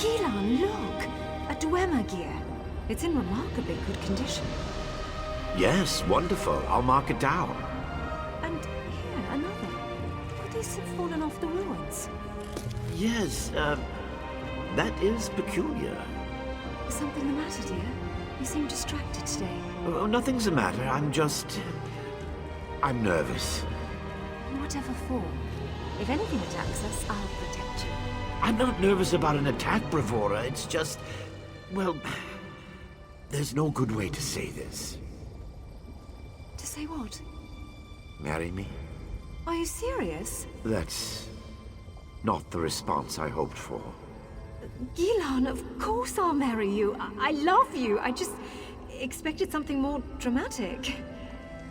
Gilan, look! A Dwemer gear. It's in remarkably good condition. Yes, wonderful. I'll mark it down. And here, another. Could these have fallen off the ruins? Yes, that is peculiar. Is something the matter, dear? You seem distracted today. Oh, nothing's the matter. I'm nervous. Whatever for. If anything attacks us, I'll protect you. I'm not nervous about an attack, Bravura. It's just... well... there's no good way to say this. To say what? Marry me? Are you serious? That's... not the response I hoped for. Gilan, of course I'll marry you. I love you. I just expected something more dramatic.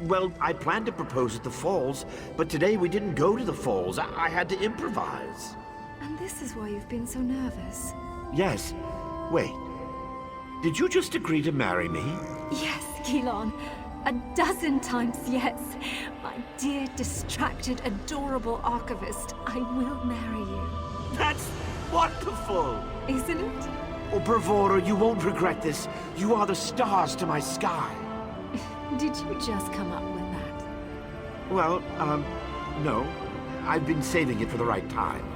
Well, I planned to propose at the falls, but today we didn't go to the falls. I had to improvise. And this is why you've been so nervous. Yes. Wait. Did you just agree to marry me? Yes, Gilan. 12 times yes. My dear, distracted, adorable archivist, I will marry you. That's wonderful! Isn't it? Oh, Bravura, you won't regret this. You are the stars to my sky. Did you just come up with that? Well, no. I've been saving it for the right time.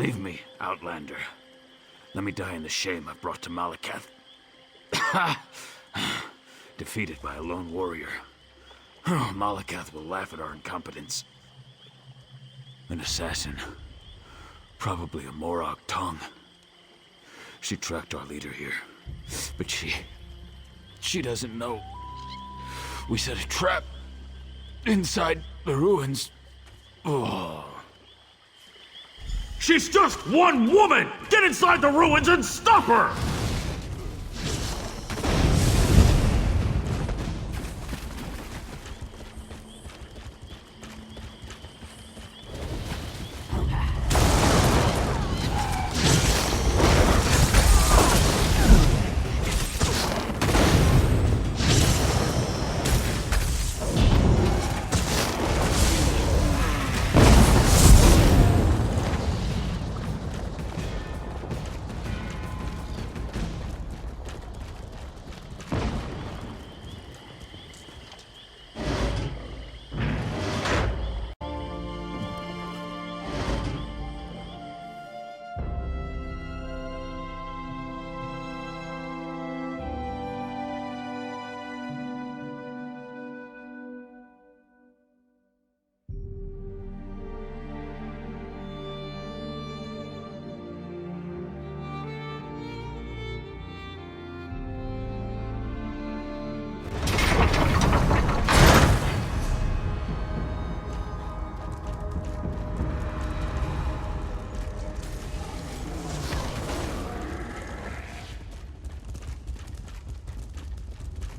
Leave me, Outlander. Let me die in the shame I've brought to Malakath. Defeated by a lone warrior. Malakath will laugh at our incompetence. An assassin. Probably a Morag tongue. She tracked our leader here. But she doesn't know. We set a trap inside the ruins. Oh. She's just one woman! Get inside the ruins and stop her!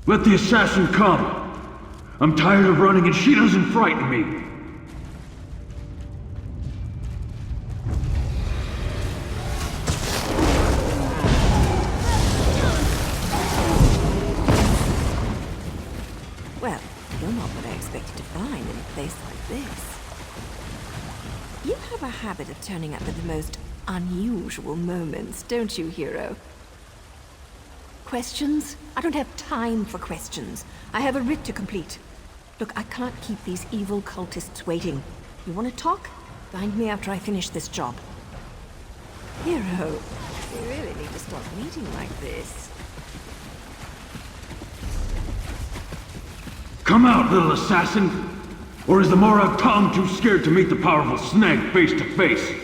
Let the assassin come. I'm tired of running and she doesn't frighten me. Well, you're not what I expected to find in a place like this. You have a habit of turning up at the most unusual moments, don't you, hero? Questions? I don't have time for questions. I have a writ to complete. Look, I can't keep these evil cultists waiting. You want to talk? Find me after I finish this job. Hero, we really need to stop meeting like this. Come out, little assassin! Or is the Morag tongue too scared to meet the powerful snag face to face?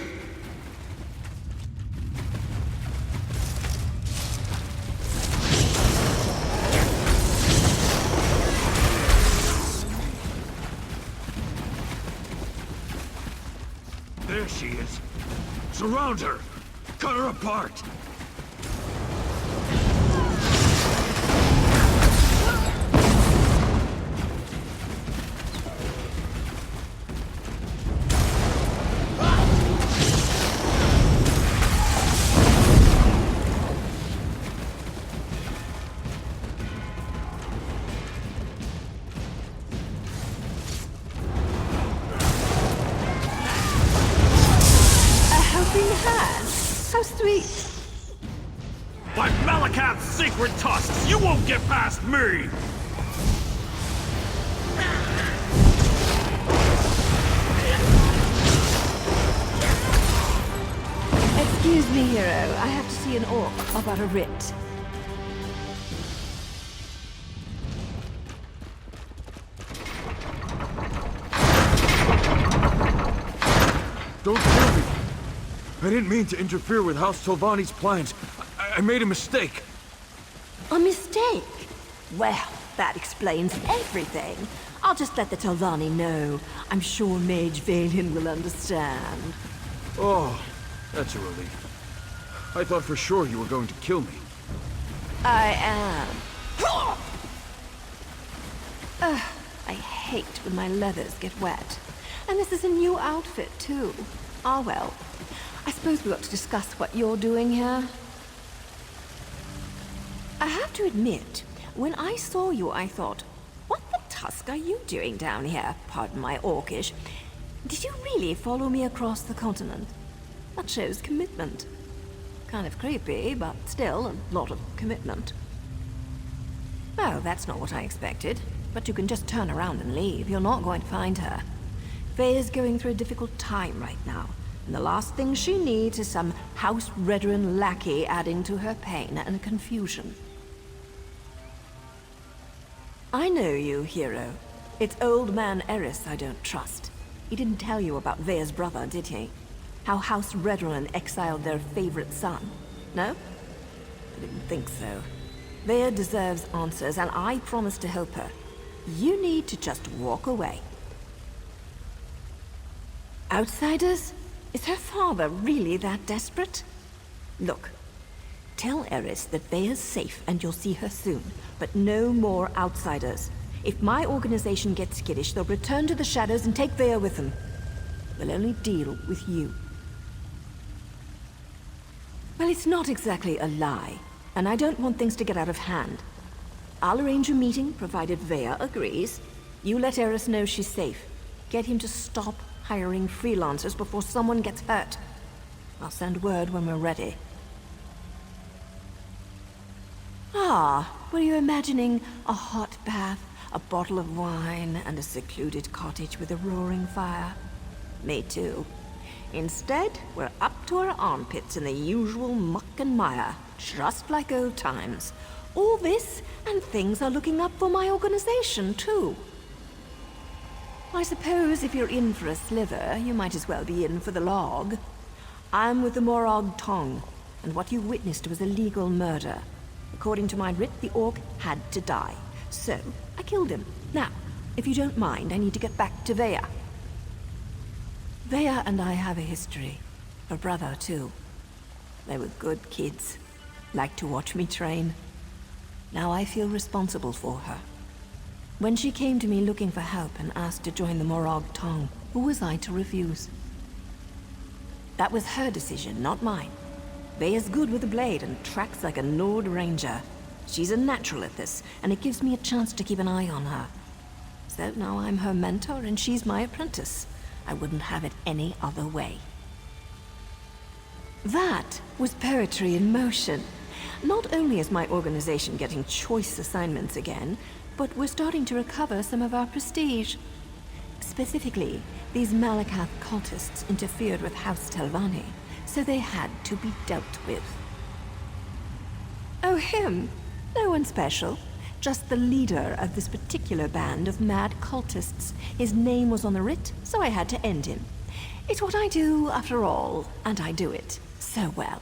There she is. Surround her! Cut her apart! How sweet! By Malakath's sacred tusks, you won't get past me! Excuse me, hero. I have to see an orc about a writ. Don't kill me! I didn't mean to interfere with House Tolvani's plans. I made a mistake. A mistake? Well, that explains everything. I'll just let the Tolvani know. I'm sure Mage Valian will understand. Oh, that's a relief. I thought for sure you were going to kill me. I am. I hate when my leathers get wet. And this is a new outfit, too. Ah, well. I suppose we ought to discuss what you're doing here. I have to admit, when I saw you, I thought, what the tusk are you doing down here? Pardon my orcish. Did you really follow me across the continent? That shows commitment. Kind of creepy, but still a lot of commitment. Well, that's not what I expected. But you can just turn around and leave. You're not going to find her. Faye is going through a difficult time right now. And the last thing she needs is some house veteran lackey adding to her pain and confusion. I know you, hero. It's old man Eris I don't trust. He didn't tell you about Vea's brother, did he? How House Redron exiled their favorite son. No? I didn't think so. Vea deserves answers, and I promise to help her. You need to just walk away. Outsiders? Is her father really that desperate? Look, tell Eris that Vea's safe and you'll see her soon, but no more outsiders. If my organization gets skittish, they'll return to the shadows and take Vea with them. We'll only deal with you. Well, it's not exactly a lie, and I don't want things to get out of hand. I'll arrange a meeting, provided Vea agrees. You let Eris know she's safe. Get him to stop hiring freelancers before someone gets hurt. I'll send word when we're ready. Ah, were you imagining a hot bath, a bottle of wine, and a secluded cottage with a roaring fire? Me too. Instead, we're up to our armpits in the usual muck and mire, just like old times. All this, and things are looking up for my organization, too. I suppose if you're in for a sliver, you might as well be in for the log. I'm with the Morag Tong, and what you witnessed was a legal murder. According to my writ, the orc had to die. So, I killed him. Now, if you don't mind, I need to get back to Vea. Vea and I have a history. Her brother, too. They were good kids. Liked to watch me train. Now I feel responsible for her. When she came to me looking for help and asked to join the Morag Tong, who was I to refuse? That was her decision, not mine. Vea's good with a blade and tracks like a Nord Ranger. She's a natural at this, and it gives me a chance to keep an eye on her. So now I'm her mentor and she's my apprentice. I wouldn't have it any other way. That was poetry in motion. Not only is my organization getting choice assignments again, but we're starting to recover some of our prestige. Specifically, these Malakath cultists interfered with House Telvanni, so they had to be dealt with. Oh, him? No one special. Just the leader of this particular band of mad cultists. His name was on the writ, so I had to end him. It's what I do, after all, and I do it so well.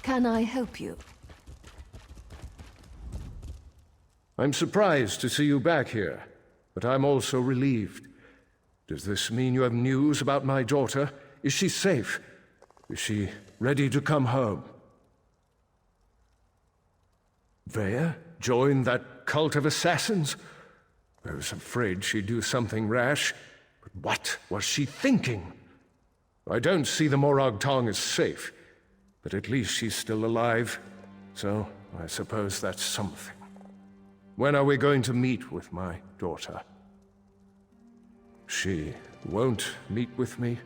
Can I help you? I'm surprised to see you back here, but I'm also relieved. Does this mean you have news about my daughter? Is she safe? Is she ready to come home? Vea joined that cult of assassins? I was afraid she'd do something rash, but what was she thinking? I don't see the Morag Tong as safe, but at least she's still alive, so I suppose that's something. When are we going to meet with my daughter? She won't meet with me?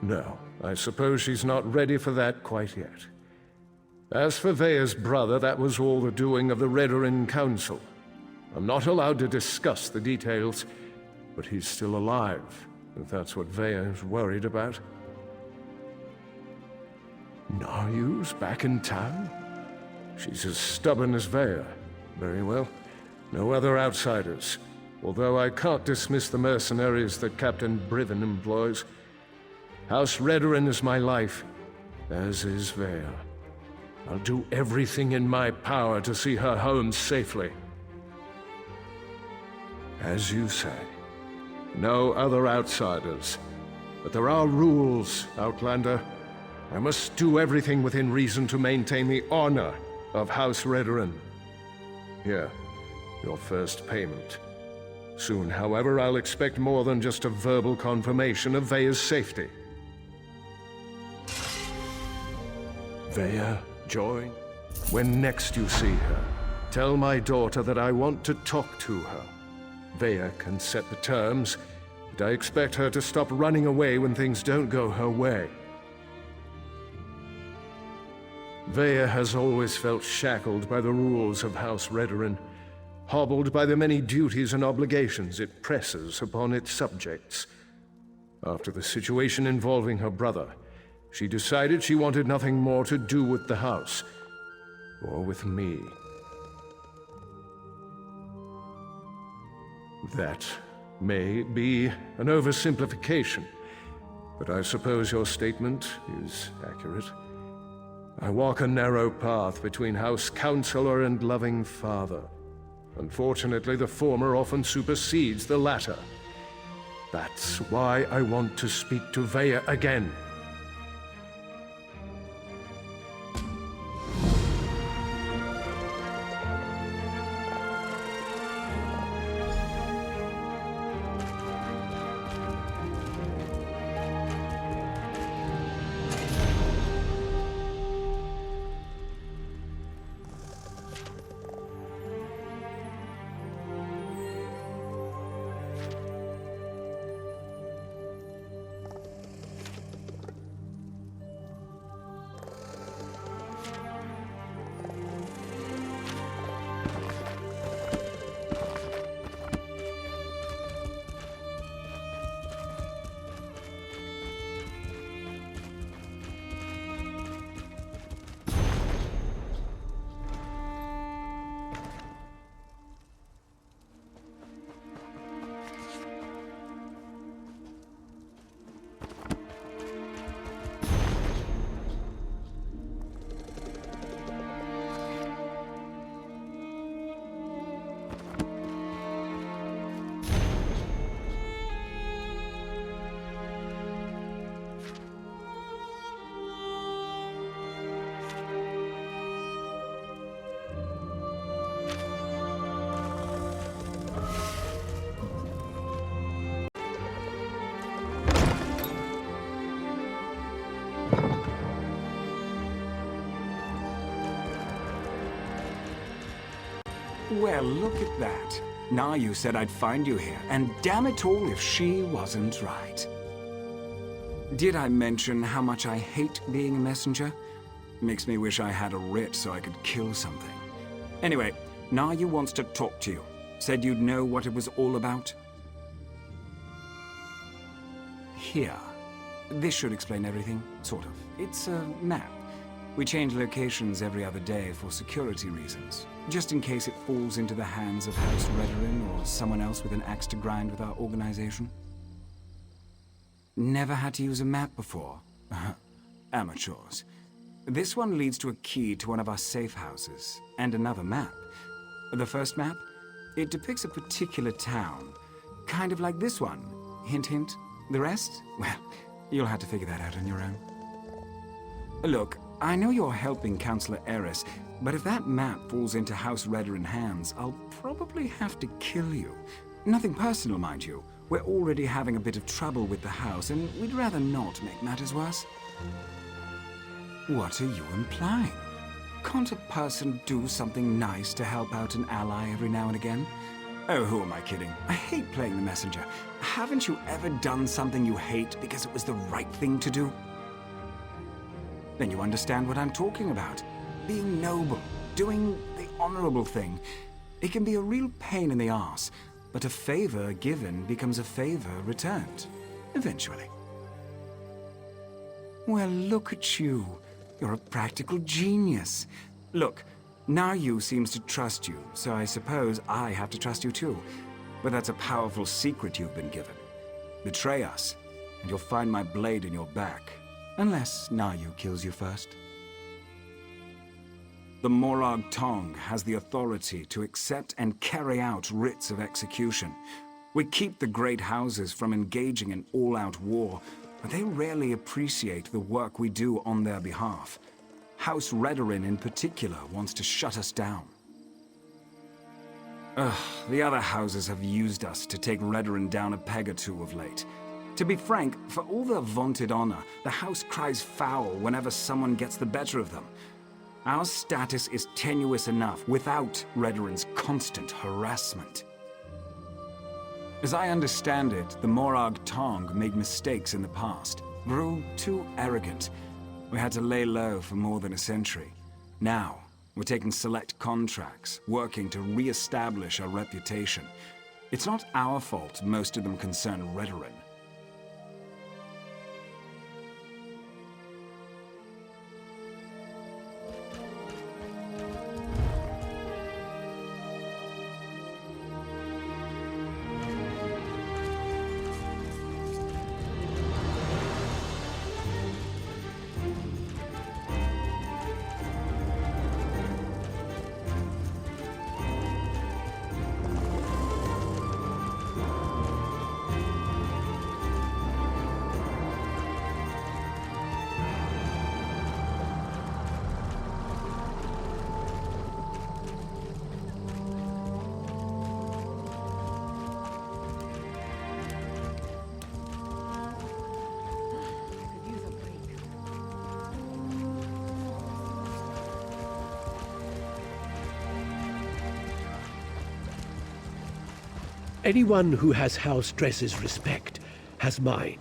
No, I suppose she's not ready for that quite yet. As for Vea's brother, that was all the doing of the Redoran Council. I'm not allowed to discuss the details, but he's still alive, if that's what Vea is worried about. Naryu's back in town? She's as stubborn as Vea. Very well. No other outsiders. Although I can't dismiss the mercenaries that Captain Briven employs. House Redoran is my life, as is Vea. I'll do everything in my power to see her home safely. As you say, no other outsiders. But there are rules, Outlander. I must do everything within reason to maintain the honor of House Redoran. Here, your first payment. Soon, however, I'll expect more than just a verbal confirmation of Vea's safety. Vea, join. When next you see her, tell my daughter that I want to talk to her. Vea can set the terms, but I expect her to stop running away when things don't go her way. Vea has always felt shackled by the rules of House Redoran, hobbled by the many duties and obligations it presses upon its subjects. After the situation involving her brother, she decided she wanted nothing more to do with the house, or with me. That may be an oversimplification, but I suppose your statement is accurate. I walk a narrow path between House Counselor and loving father. Unfortunately, the former often supersedes the latter. That's why I want to speak to Vea again. Well, look at that. Now you said I'd find you here, and damn it all if she wasn't right. Did I mention how much I hate being a messenger? Makes me wish I had a writ so I could kill something. Anyway, Nayu wants to talk to you. Said you'd know what it was all about. Here. This should explain everything, sort of. It's a map. We change locations every other day for security reasons, just in case it falls into the hands of House Redoran or someone else with an axe to grind with our organization. Never had to use a map before. Amateurs. This one leads to a key to one of our safe houses, and another map. The first map? It depicts a particular town, kind of like this one. Hint, hint. The rest? Well, you'll have to figure that out on your own. Look, I know you're helping Councillor Eris, but if that map falls into House Redoran hands, I'll probably have to kill you. Nothing personal, mind you. We're already having a bit of trouble with the house, and we'd rather not make matters worse. What are you implying? Can't a person do something nice to help out an ally every now and again? Oh, who am I kidding? I hate playing the messenger. Haven't you ever done something you hate because it was the right thing to do? Then you understand what I'm talking about. Being noble, doing the honorable thing. It can be a real pain in the arse, but a favor given becomes a favor returned. Eventually. Well, look at you. You're a practical genius. Look, Nayu seems to trust you, so I suppose I have to trust you too. But that's a powerful secret you've been given. Betray us, and you'll find my blade in your back. Unless Nayu kills you first. The Morag Tong has the authority to accept and carry out writs of execution. We keep the great houses from engaging in all-out war, but they rarely appreciate the work we do on their behalf. House Redoran in particular wants to shut us down. The other houses have used us to take Redoran down a peg or two of late. To be frank, for all their vaunted honor, the house cries foul whenever someone gets the better of them. Our status is tenuous enough without Redoran's constant harassment. As I understand it, the Morag Tong made mistakes in the past, grew too arrogant. We had to lay low for more than a century. Now, we're taking select contracts, working to re-establish our reputation. It's not our fault most of them concern Redoran. Anyone who has House Dress's respect has mine.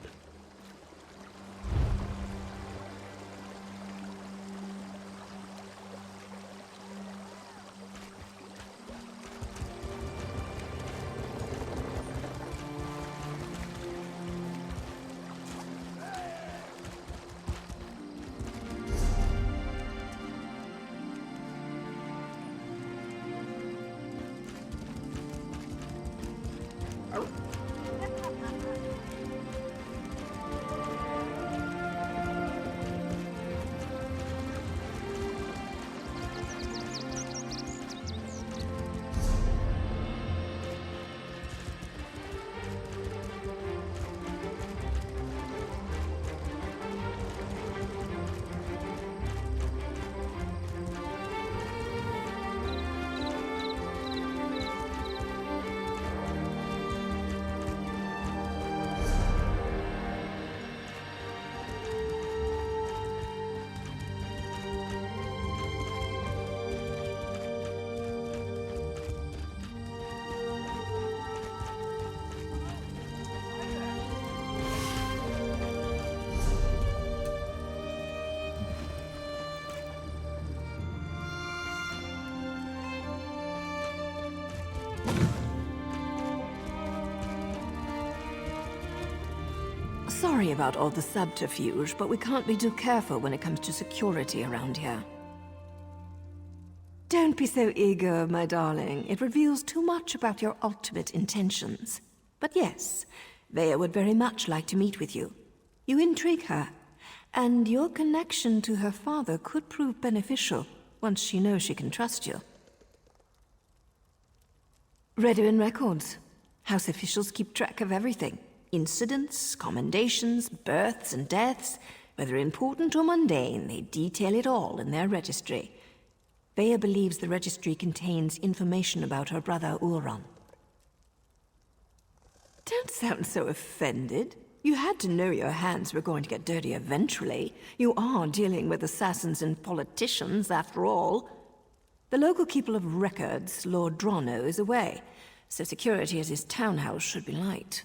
Sorry about all the subterfuge, but we can't be too careful when it comes to security around here. Don't be so eager, my darling. It reveals too much about your ultimate intentions. But yes, Vea would very much like to meet with you. You intrigue her, And your connection to her father could prove beneficial once she knows she can trust you. Redwin records. House officials keep track of everything. Incidents, commendations, births and deaths. Whether important or mundane, they detail it all in their registry. Bea believes the registry contains information about her brother Ulron. Don't sound so offended. You had to know your hands were going to get dirty eventually. You are dealing with assassins and politicians, after all. The local keeper of records, Lord Drono, is away, so security at his townhouse should be light.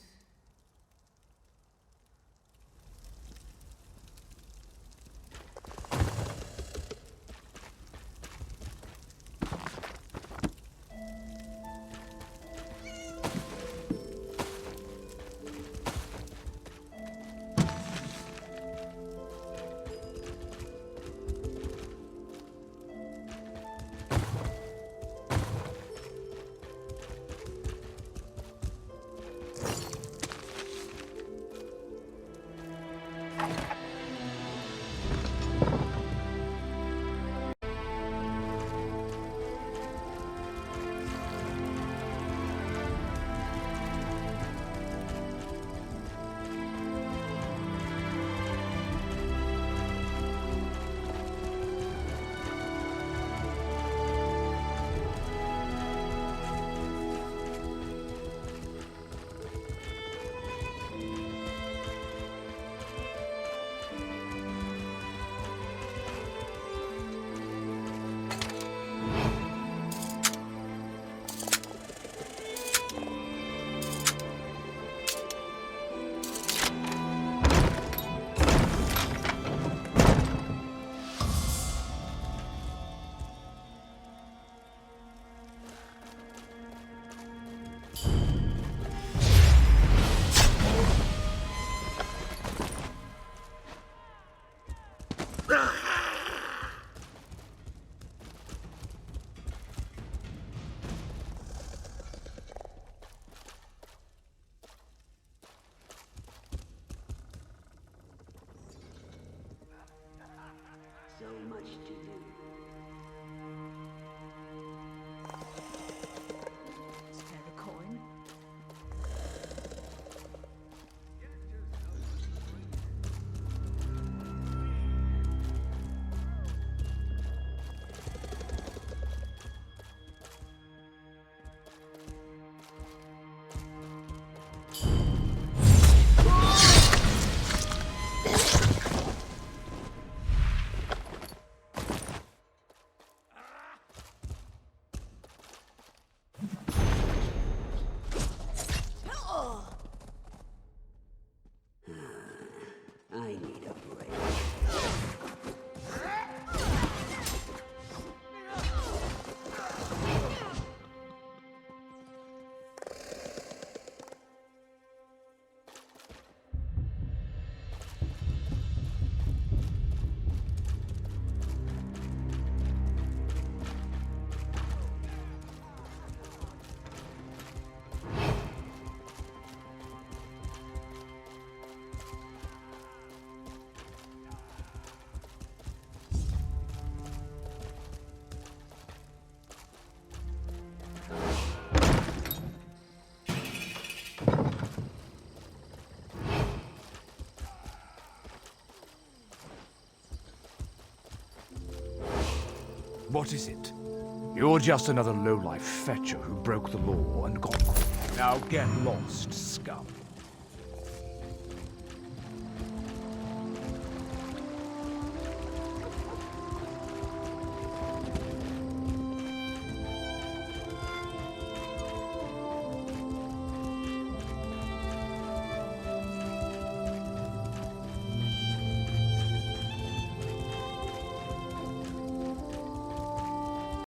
So much to do. Spare a coin. I need a break. What is it? You're just another lowlife fetcher who broke the law and got caught. Now get lost, scum.